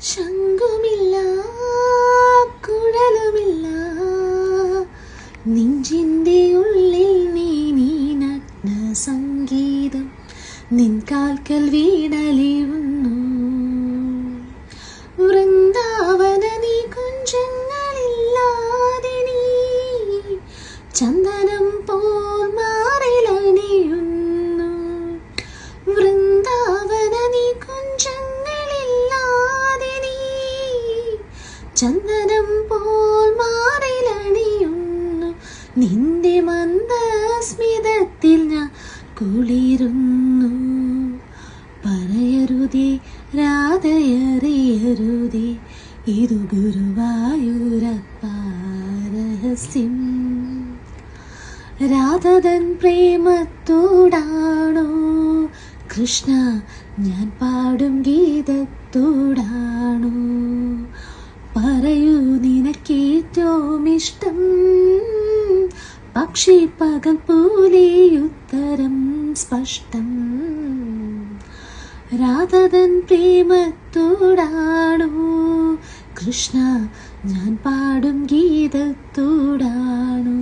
ശംഖുമില്ല കുഴലുമില്ല നെഞ്ചിൻ്റെ ഉള്ളിൽ നീ നഗ്ന സംഗീതം നിൻ കാൽക്കൽ വീണലിയുന്നു വൃന്ദാവന നീ കുഞ്ചങ്ങളില്ലാതെ നീ ചന്ദനം പോൽ മാറിലണിയുന്നു വൃന്ദാവന നീ കുഞ്ചങ്ങളില്ലാതെ നീ ചന്ദനം പോൽ മാറിലണിയുന്നു നിന്റെ മന്ദസ്മിതത്തിൽ ഞാൻ കുളിരുന്നു പറയരുതേ രാധയറിയരുതേ ഇതു ഗുരുവായൂരപ്പ രഹസ്യം രാധതൻ പ്രേമത്തോടാണോ കൃഷ്ണ ഞാൻ പാടും ഗീതത്തോടാണോ പറയൂ നിനക്കേറ്റവും ഇഷ്ടം പക്ഷി പകൽ പോലെ ഉത്തരം സ്പഷ്ടം രാധതൻ പ്രേമത്തോടാണോ കൃഷ്ണ ഞാൻ പാടും ഗീതത്തോടാണോ